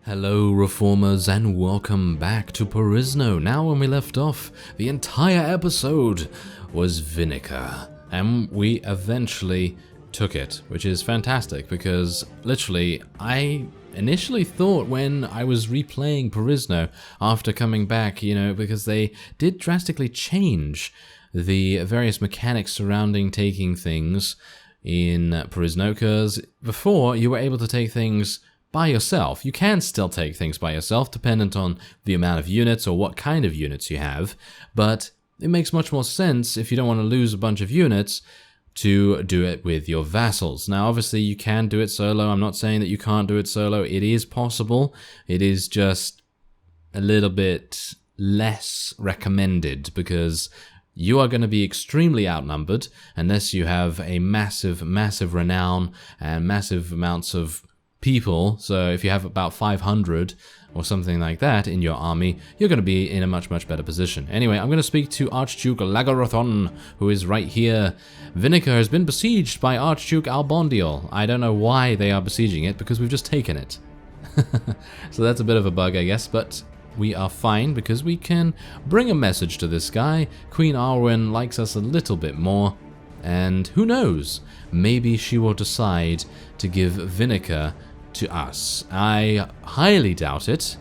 Hello Reformers and welcome back to Perisno. Now when we left off, the entire episode was Vinegar, and we eventually took it, which is fantastic because literally I initially thought when I was replaying Perisno after coming back, because they did drastically change the various mechanics surrounding taking things in Perisno, because before you were able to take things by yourself. You can still take things by yourself, dependent on the amount of units or what kind of units you have, but it makes much more sense if you don't want to lose a bunch of units to do it with your vassals. Now, obviously, you can do it solo. I'm not saying that you can't do it solo. It is possible. It is just a little bit less recommended because you are going to be extremely outnumbered unless you have a massive, massive renown and massive amounts of people. So if you have about 500 or something like that in your army, you're going to be in a much, much better position. Anyway, I'm going to speak to Archduke Lagarathon, who is right here. Vinegar has been besieged by Archduke Albondiel. I don't know why they are besieging it, because we've just taken it. So that's a bit of a bug, I guess, but we are fine because we can bring a message to this guy. Queen Arwen likes us a little bit more, and who knows, maybe she will decide to give Vinegar to us. I highly doubt it.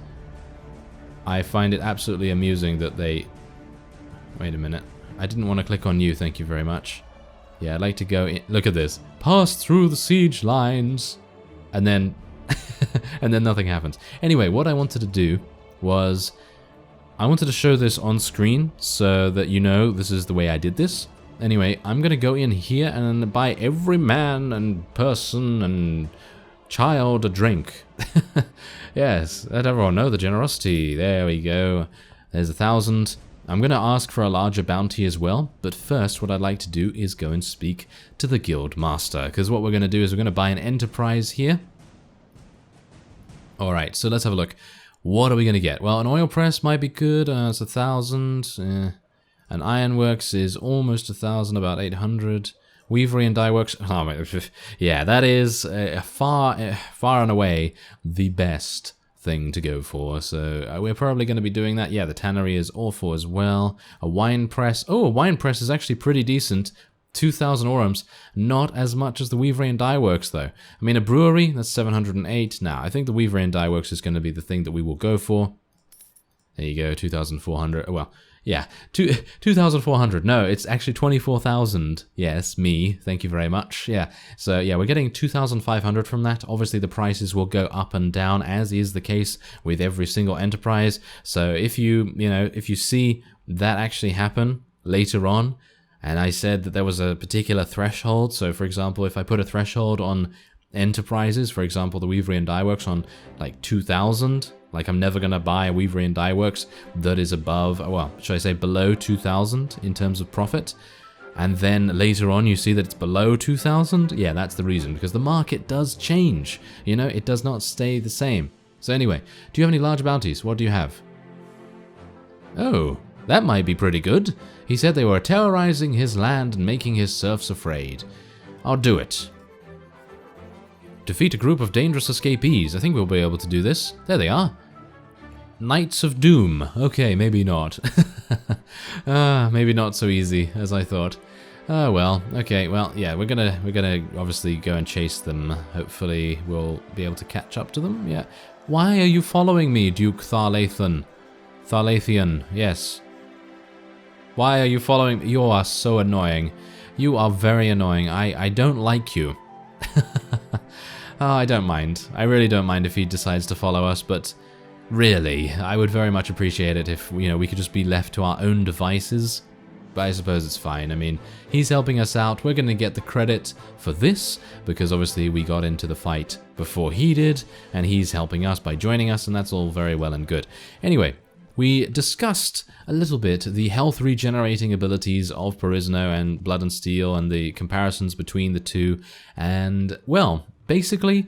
I find it absolutely amusing that they... Wait a minute. I didn't want to click on you, thank you very much. Yeah, I'd like to go in. Look at this. Pass through the siege lines. And then... and then nothing happens. Anyway, what I wanted to do was... I wanted to show this on screen so that you know this is the way I did this. Anyway, I'm going to go in here and buy every man and person and child a drink. Yes, let everyone know the generosity. There we go. There's 1,000. I'm going to ask for a larger bounty as well, but first what I'd like to do is go and speak to the guild master, because what we're going to do is we're going to buy an enterprise here. Alright, so let's have a look. What are we going to get? Well, an oil press might be good. It's 1,000. An ironworks is almost 1,000, about 800. Weavery and dyeworks, oh, yeah, that is far and away the best thing to go for. So we're probably going to be doing that. Yeah, the tannery is awful as well. A wine press. Oh, a wine press is actually pretty decent. 2,000 orums. Not as much as the Weavery and dyeworks, though. I mean, a brewery, that's 708. Now, I think the Weavery and dyeworks is going to be the thing that we will go for. There you go, 2,400. Well, yeah, 2,400. No, it's actually 24,000. Yes, me. Thank you very much. Yeah, so yeah, we're getting 2,500 from that. Obviously, the prices will go up and down, as is the case with every single enterprise. So if if you see that actually happen later on, and I said that there was a particular threshold. So, for example, if I put a threshold on enterprises, for example, the Weavery and dyeworks on like 2,000. Like, I'm never going to buy a Weavery and dyeworks that is above, well, should I say below 2,000 in terms of profit. And then later on you see that it's below 2,000. Yeah, that's the reason, because the market does change. It does not stay the same. So anyway, do you have any large bounties? What do you have? Oh, that might be pretty good. He said they were terrorizing his land and making his serfs afraid. I'll do it. Defeat a group of dangerous escapees. I think we'll be able to do this. There they are. Knights of Doom. Okay, maybe not. Maybe not so easy as I thought. Oh well. Okay, well, yeah, we're gonna obviously go and chase them. Hopefully we'll be able to catch up to them. Yeah. Why are you following me, Duke Tharlathian? Tharlathian, yes. Why are you following me? You are so annoying. You are very annoying. I don't like you. Oh, I don't mind. I really don't mind if he decides to follow us, but really, I would very much appreciate it if, we could just be left to our own devices. But I suppose it's fine. I mean, he's helping us out. We're going to get the credit for this, because obviously we got into the fight before he did, and he's helping us by joining us, and that's all very well and good. Anyway, we discussed a little bit the health regenerating abilities of Perisno and Blood and Steel and the comparisons between the two, and, well, basically,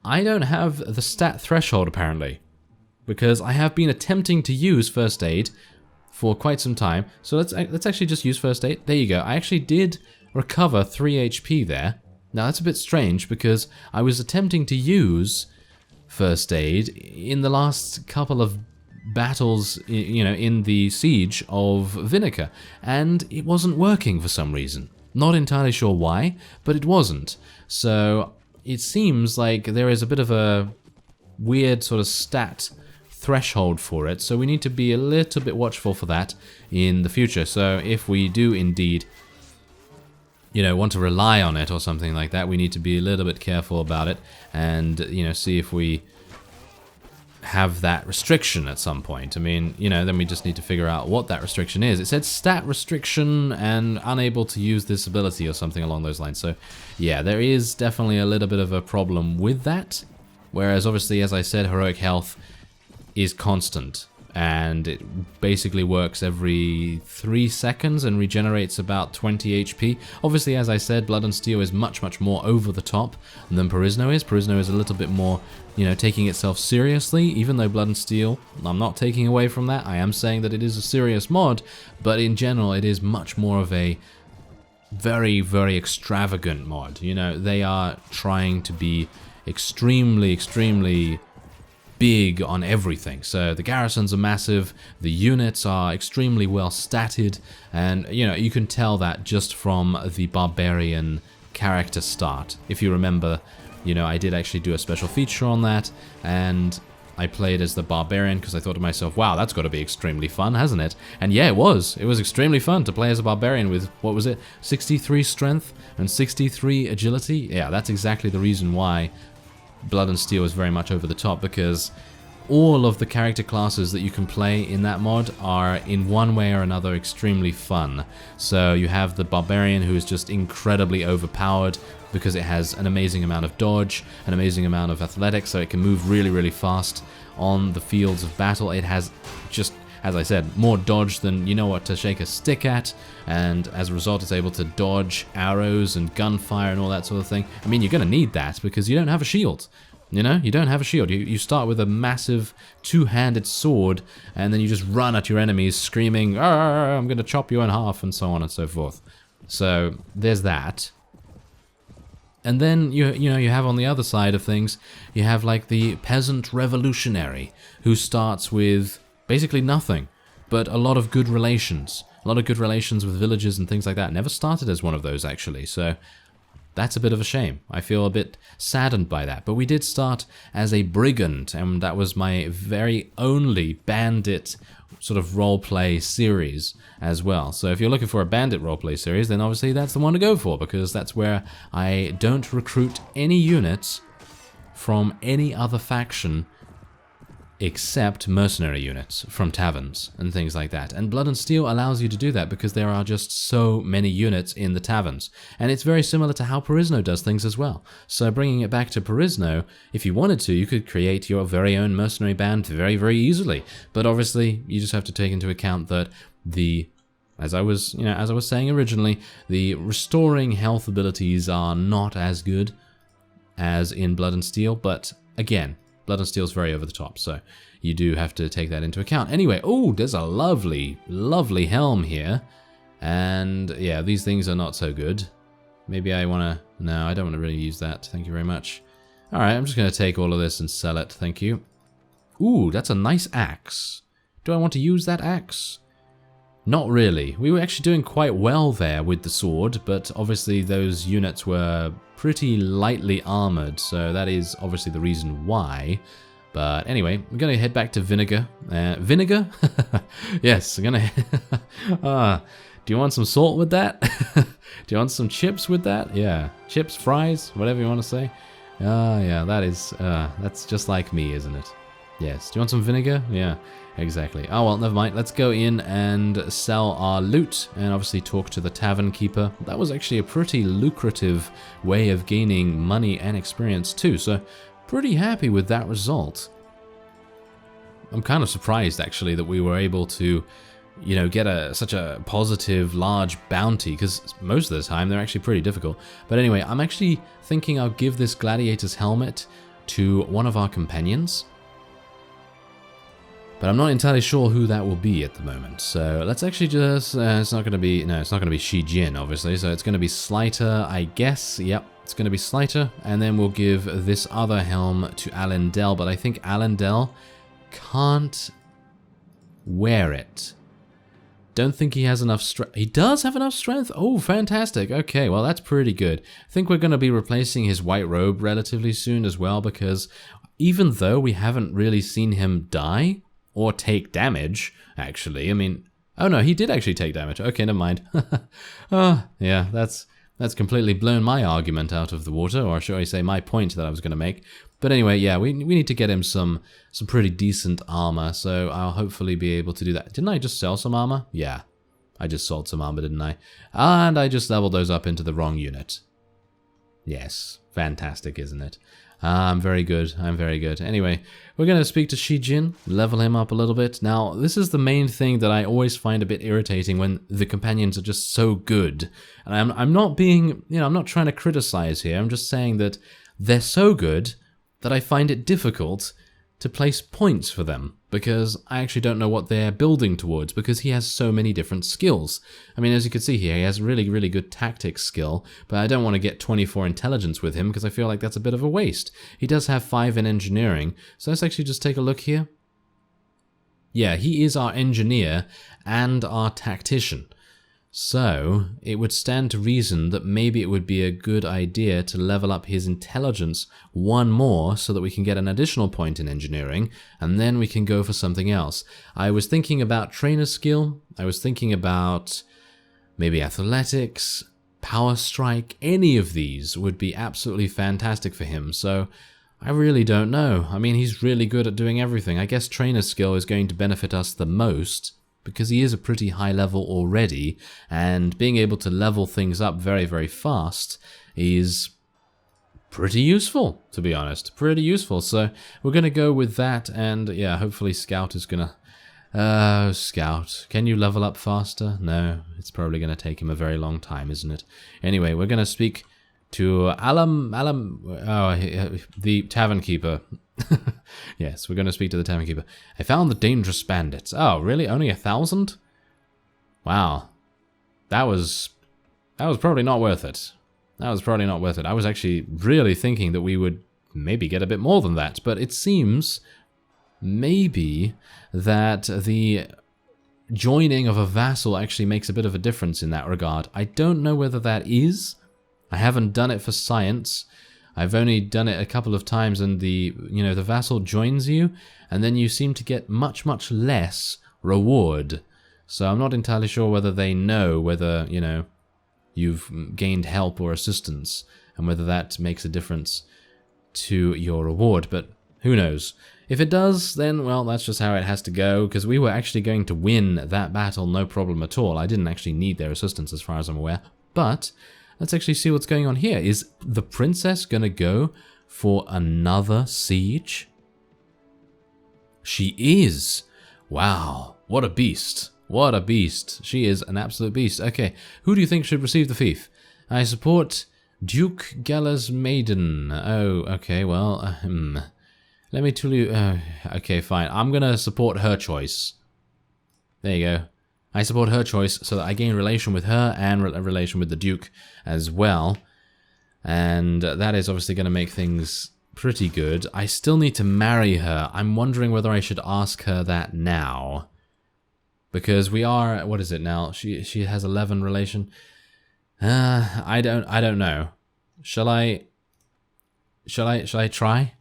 I don't have the stat threshold apparently, because I have been attempting to use first aid for quite some time. So let's actually just use first aid. There you go. I actually did recover 3 HP there. Now that's a bit strange because I was attempting to use first aid in the last couple of battles, you know, in the siege of Vinica, and it wasn't working for some reason. Not entirely sure why, but it wasn't. So it seems like there is a bit of a weird sort of stat threshold for it, so we need to be a little bit watchful for that in the future. So if we do indeed, you know, want to rely on it or something like that, we need to be a little bit careful about it and, you know, see if we have that restriction at some point. I mean, you know, then we just need to figure out what that restriction is. It said stat restriction and unable to use this ability or something along those lines. So yeah, there is definitely a little bit of a problem with that. Whereas obviously, as I said, heroic health is constant, and it basically works every 3 seconds and regenerates about 20 HP. Obviously, as I said, Blood and Steel is much, much more over the top than Perisno is. Perisno is a little bit more, you know, taking itself seriously, even though Blood and Steel, I'm not taking away from that. I am saying that it is a serious mod, but in general, it is much more of a very, very extravagant mod. You know, they are trying to be extremely, extremely big on everything. So the garrisons are massive, the units are extremely well statted, and you know, you can tell that just from the barbarian character start. If you remember, you know, I did actually do a special feature on that, and I played as the barbarian because I thought to myself, wow, that's got to be extremely fun, hasn't it? And yeah, it was extremely fun to play as a barbarian with, what was it, 63 strength and 63 agility. Yeah, that's exactly the reason why Blood and Steel is very much over the top, because all of the character classes that you can play in that mod are in one way or another extremely fun. So you have the barbarian, who is just incredibly overpowered because it has an amazing amount of dodge, an amazing amount of athletics, so it can move really, really fast on the fields of battle. It has just, as I said, more dodge than you know what to shake a stick at, and as a result it's able to dodge arrows and gunfire and all that sort of thing. I mean, you're going to need that because you don't have a shield. You know, you don't have a shield. You start with a massive two-handed sword, and then you just run at your enemies screaming, I'm going to chop you in half, and so on and so forth. So there's that. And then you know, you have on the other side of things, you have like the peasant revolutionary, who starts with basically nothing, but a lot of good relations. A lot of good relations with villages and things like that. Never started as one of those, actually, so that's a bit of a shame. I feel a bit saddened by that. But we did start as a brigand, and that was my very only bandit sort of roleplay series as well. So if you're looking for a bandit roleplay series, then obviously that's the one to go for, because that's where I don't recruit any units from any other faction except mercenary units from taverns and things like that. And Blood and Steel allows you to do that because there are just so many units in the taverns. And it's very similar to how Perisno does things as well. So bringing it back to Perisno, if you wanted to, you could create your very own mercenary band very, very easily. But obviously, you just have to take into account that as I was saying originally, the restoring health abilities are not as good as in Blood and Steel, but again, Blood and Steel is very over the top, so you do have to take that into account. Anyway, oh, there's a lovely, lovely helm here. And yeah, these things are not so good. Maybe I want to... No, I don't want to really use that. Thank you very much. Alright, I'm just going to take all of this and sell it. Thank you. Ooh, that's a nice axe. Do I want to use that axe? Not really. We were actually doing quite well there with the sword, but obviously those units were pretty lightly armored, so that is obviously the reason why. But anyway, we're going to head back to Vinegar. Vinegar? Yes, I'm going to... do you want some salt with that? Do you want some chips with that? Yeah, chips, fries, whatever you want to say. Yeah, that's just like me, isn't it? Yes. Do you want some vinegar? Yeah, exactly. Oh, well, never mind. Let's go in and sell our loot and obviously talk to the tavern keeper. That was actually a pretty lucrative way of gaining money and experience too, so pretty happy with that result. I'm kind of surprised, actually, that we were able to, you know, get such a positive, large bounty, because most of the time they're actually pretty difficult. But anyway, I'm actually thinking I'll give this gladiator's helmet to one of our companions. But I'm not entirely sure who that will be at the moment. So let's actually just... it's not going to be... No, it's not going to be Shi Jin, obviously. So it's going to be Slighter, I guess. Yep. It's going to be Slighter, and then we'll give this other helm to Allendale, but I think Allendale can't wear it. Don't think he has enough strength. He does have enough strength? Oh, fantastic. Okay, well, that's pretty good. I think we're going to be replacing his white robe relatively soon as well, because even though we haven't really seen him die or take damage, actually, I mean, oh no, he did actually take damage. Okay, never mind. Oh, yeah, that's completely blown my argument out of the water, or should I say my point that I was going to make. But anyway, yeah, we need to get him some pretty decent armor, so I'll hopefully be able to do that. Didn't I just sell some armor? Yeah, I just sold some armor, didn't I? And I just leveled those up into the wrong unit. Yes, fantastic, isn't it? I'm very good, I'm very good. Anyway, we're going to speak to Shijin, level him up a little bit. Now, this is the main thing that I always find a bit irritating when the companions are just so good. And I'm not being, I'm not trying to criticize here, I'm just saying that they're so good that I find it difficult to place points for them, because I actually don't know what they're building towards, because he has so many different skills. I mean, as you can see here, he has really, really good tactics skill, but I don't want to get 24 intelligence with him, because I feel like that's a bit of a waste. He does have 5 in engineering, so let's actually just take a look here. Yeah, he is our engineer and our tactician. So, it would stand to reason that maybe it would be a good idea to level up his intelligence 1 more so that we can get an additional point in engineering, and then we can go for something else. I was thinking about trainer skill, I was thinking about maybe athletics, power strike, any of these would be absolutely fantastic for him, so I really don't know. I mean, he's really good at doing everything. I guess trainer skill is going to benefit us the most, because he is a pretty high level already, and being able to level things up very, very fast is pretty useful, to be honest. Pretty useful. So we're going to go with that, and yeah, hopefully Scout is going to... Scout. Can you level up faster? No, it's probably going to take him a very long time, isn't it? Anyway, we're going to speak to the Tavern Keeper. Yes, we're going to speak to the Tavern Keeper. I found the dangerous bandits. Oh, really? Only 1,000? Wow. That was probably not worth it. That was probably not worth it. I was actually really thinking that we would maybe get a bit more than that, but it seems maybe that the joining of a vassal actually makes a bit of a difference in that regard. I don't know whether that is. I haven't done it for science. I've only done it a couple of times, and the vassal joins you, and then you seem to get much, much less reward. So I'm not entirely sure whether they know whether, you've gained help or assistance, and whether that makes a difference to your reward, but who knows. If it does, then, well, that's just how it has to go, because we were actually going to win that battle no problem at all. I didn't actually need their assistance as far as I'm aware, but let's actually see what's going on here. Is the princess going to go for another siege? She is. Wow, what a beast. What a beast. She is an absolute beast. Okay, who do you think should receive the fief? I support Duke Geller's maiden. Oh, okay, well, let me tell you... okay, fine. I'm going to support her choice. There you go. I support her choice so that I gain relation with her and a relation with the Duke as well. And that is obviously going to make things pretty good. I still need to marry her. I'm wondering whether I should ask her that now. Because we are... What is it now? She has 11 relation. I don't know. Shall I try?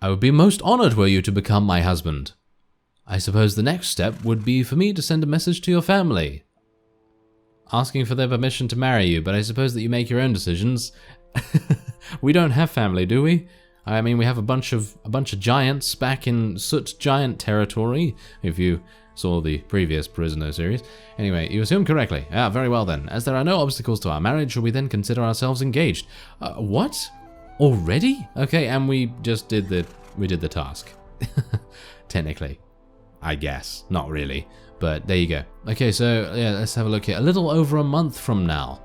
I would be most honored were you to become my husband. I suppose the next step would be for me to send a message to your family, asking for their permission to marry you, but I suppose that you make your own decisions. We don't have family, do we? I mean, we have a bunch of giants back in Soot Giant territory, if you saw the previous Perisno series. Anyway, you assume correctly. Ah, very well then. As there are no obstacles to our marriage, shall we then consider ourselves engaged? What? Already? Okay, and we did the task. Technically. I guess. Not really. But there you go. Okay, so yeah, let's have a look here. A little over a month from now.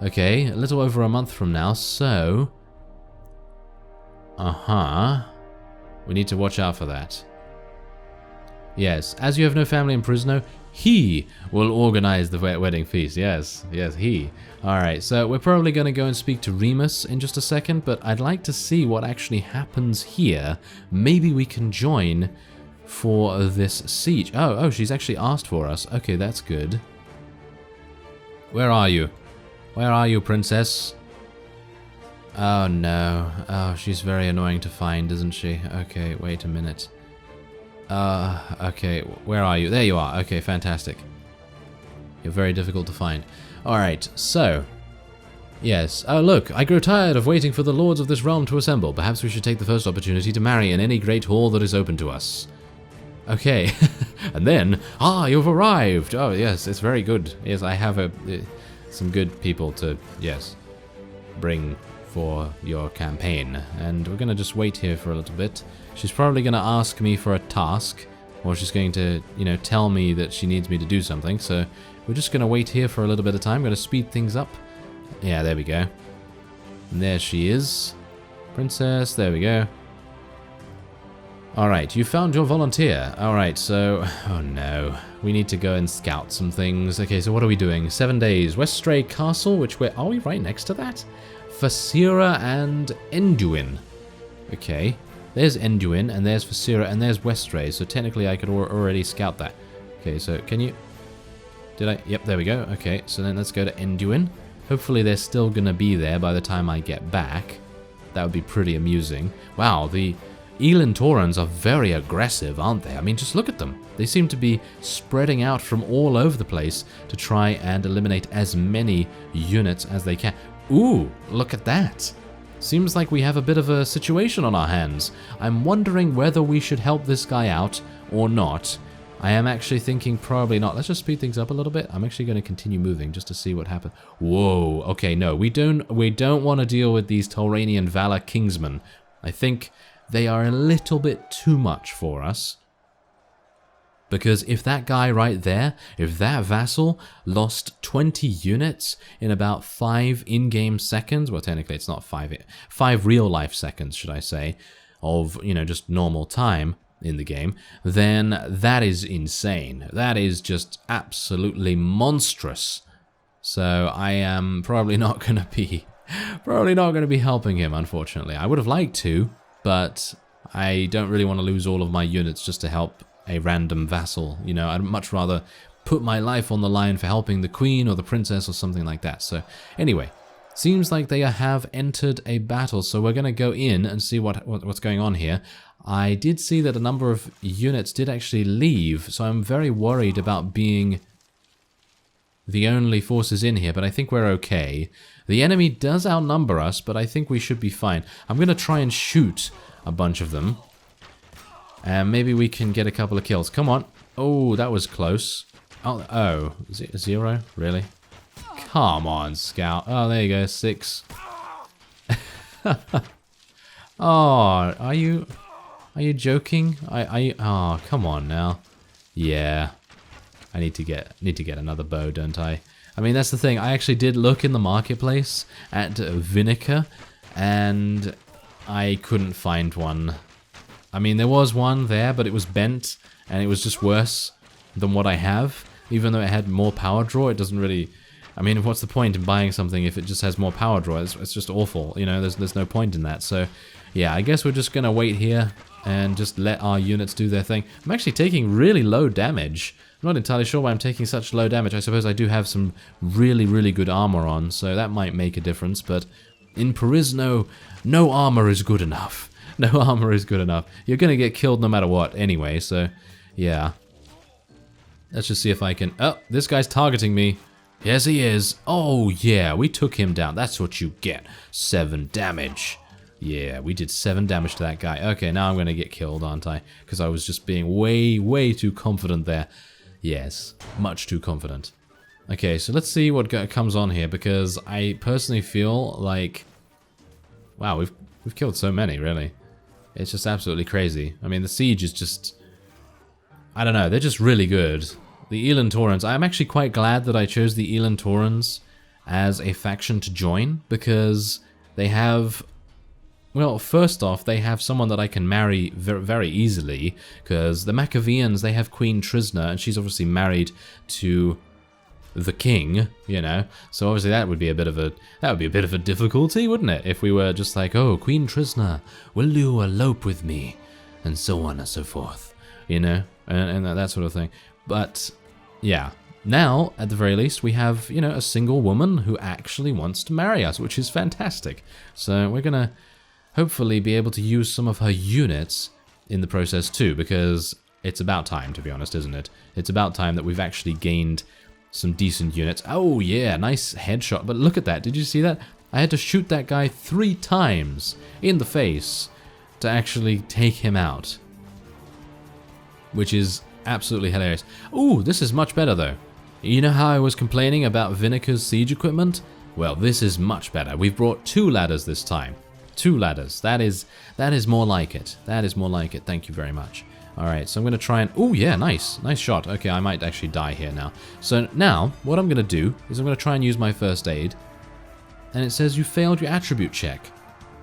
Okay, a little over a month from now, so... We need to watch out for that. Yes, as you have no family in Perisno, He will organize the wedding feast. Yes, yes, he. Alright, so we're probably going to go and speak to Remus in just a second, but I'd like to see what actually happens here. Maybe we can join for this siege. Oh, she's actually asked for us. Okay, that's good. Where are you? Where are you, princess? Oh, no. Oh, she's very annoying to find, isn't she? Okay, wait a minute. Okay, where are you? There you are. Okay, fantastic. You're very difficult to find. Alright, so... Yes. Oh, look, I grow tired of waiting for the lords of this realm to assemble. Perhaps we should take the first opportunity to marry in any great hall that is open to us. Okay. And then... Ah, you've arrived! Oh, yes, it's very good. Yes, I have some good people to, yes, bring for your campaign. And we're going to just wait here for a little bit. She's probably going to ask me for a task, or she's going to, you know, tell me that she needs me to do something. So we're just going to wait here for a little bit of time. I'm going to speed things up. Yeah, there we go. And there she is. Princess, there we go. Alright, you found your volunteer. Alright, so... Oh no. We need to go and scout some things. Okay, so what are we doing? 7 days. Westray Castle, which we're... Are we right next to that? Fyhrr and Enduin. Okay. There's Enduin, and there's Fyhrr, and there's Westray. So technically I could already scout that. Okay, so can you... Did I... Yep, there we go. Okay, so then let's go to Enduin. Hopefully they're still going to be there by the time I get back. That would be pretty amusing. Wow, the Elan Taurans are very aggressive, aren't they? I mean, just look at them. They seem to be spreading out from all over the place to try and eliminate as many units as they can. Ooh, look at that. Seems like we have a bit of a situation on our hands. I'm wondering whether we should help this guy out or not. I am actually thinking probably not. Let's just speed things up a little bit. I'm actually going to continue moving just to see what happens. Whoa. Okay, no, we don't want to deal with these Tauranian Valor Kingsmen. I think they are a little bit too much for us. Because if that guy right there, if that vassal lost 20 units in about 5 in-game seconds, well, technically it's not 5 real-life seconds, should I say, of, you know, just normal time in the game, then that is insane. That is just absolutely monstrous. So I am probably not going to be helping him, unfortunately. I would have liked to, but I don't really want to lose all of my units just to help a random vassal. You know, I'd much rather put my life on the line for helping the queen or the princess or something like that. So anyway, seems like they have entered a battle, so we're going to go in and see what's going on here. I did see that a number of units did actually leave, so I'm very worried about being the only forces in here, but I think we're okay. The enemy does outnumber us, but I think we should be fine. I'm going to try and shoot a bunch of them. And maybe we can get a couple of kills. Come on. Oh, that was close. Oh, is it a 0? Really? Come on, Scout. Oh, there you go. 6. Oh, are you joking? Oh, come on now. Yeah. I need to get another bow, don't I? I mean, that's the thing. I actually did look in the marketplace at Vinica, and I couldn't find one. I mean, there was one there, but it was bent, and it was just worse than what I have. Even though it had more power draw, it doesn't really... I mean, what's the point in buying something if it just has more power draw? It's just awful, you know, there's no point in that. So, yeah, I guess we're just going to wait here and just let our units do their thing. I'm actually taking really low damage. I'm not entirely sure why I'm taking such low damage. I suppose I do have some really, really good armor on, so that might make a difference. But in Perisno, no armor is good enough. No armor is good enough. You're going to get killed no matter what anyway, so yeah. Let's just see if I can... Oh, this guy's targeting me. Yes, he is. Oh, yeah, we took him down. That's what you get. 7 damage. Yeah, we did 7 damage to that guy. Okay, now I'm going to get killed, aren't I? Because I was just being way, way too confident there. Yes, much too confident. Okay, so let's see what comes on here, because I personally feel like... Wow, we've killed so many, really. It's just absolutely crazy. I mean, the siege is just... I don't know, they're just really good. The Elan Taurans, I'm actually quite glad that I chose the Elan Taurans as a faction to join, because they have Well, first off, they have someone that I can marry very easily, because the Maccabeans, they have Queen Trisna, and she's obviously married to the king, you know. So obviously that would be a bit of a difficulty, wouldn't it? If we were just like, oh, Queen Trisna, will you elope with me, and so on and so forth, you know, and that sort of thing. But yeah. Now, at the very least, we have, you know, a single woman who actually wants to marry us, which is fantastic. So we're going to hopefully be able to use some of her units in the process too, because it's about time, to be honest, isn't it? It's about time that we've actually gained some decent units. Oh yeah, nice headshot. But look at that. Did you see that? I had to shoot that guy 3 times in the face to actually take him out, which is absolutely hilarious. Ooh, this is much better though. You know how I was complaining about Vinekar's siege equipment? Well, this is much better. We've brought 2 ladders this time. 2 ladders. That is more like it. That is more like it. Thank you very much. Alright, so I'm going to try and... Oh, yeah, nice. Nice shot. Okay, I might actually die here now. So now, what I'm going to do is I'm going to try and use my first aid. And it says you failed your attribute check.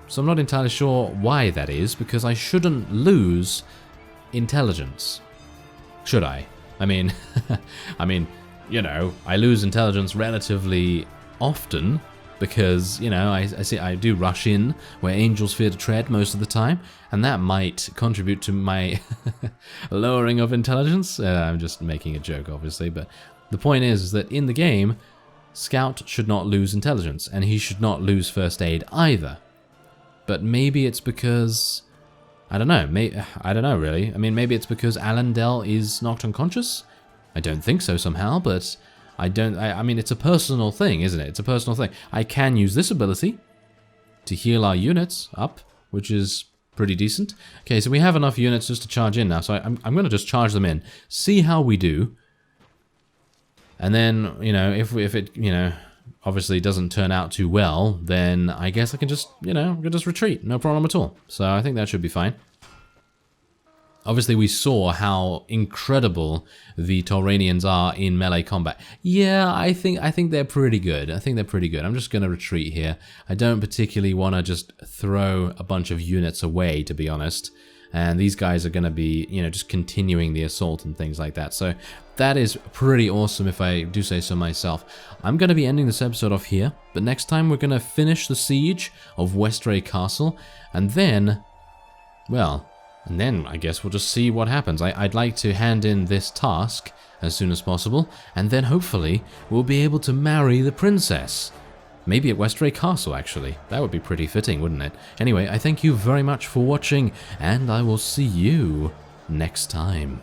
So I'm not entirely sure why that is, because I shouldn't lose intelligence. Should I? I mean, you know, I lose intelligence relatively often because, you know, I do rush in where angels fear to tread most of the time, and that might contribute to my lowering of intelligence. I'm just making a joke, obviously, but the point is that in the game, Scout should not lose intelligence, and he should not lose first aid either. But maybe it's because... I don't know. I don't know, really. I mean, maybe it's because Allendale is knocked unconscious? I don't think so somehow, but I mean, it's a personal thing, isn't it? It's a personal thing. I can use this ability to heal our units up, which is pretty decent. Okay, so we have enough units just to charge in now, so I'm going to just charge them in, see how we do, and then, you know, if it, you know, obviously doesn't turn out too well, then I guess I can just, you know, just retreat, no problem at all. So I think that should be fine. Obviously, we saw how incredible the Tauranians are in melee combat. Yeah, I think they're pretty good. I think they're pretty good. I'm just going to retreat here. I don't particularly want to just throw a bunch of units away, to be honest. And these guys are going to be, you know, just continuing the assault and things like that. So that is pretty awesome, if I do say so myself. I'm going to be ending this episode off here, but next time we're going to finish the siege of Westray Castle, and then, well... and then I guess we'll just see what happens. I'd like to hand in this task as soon as possible, and then hopefully we'll be able to marry the princess. Maybe at Westray Castle, actually. That would be pretty fitting, wouldn't it? Anyway, I thank you very much for watching, and I will see you next time.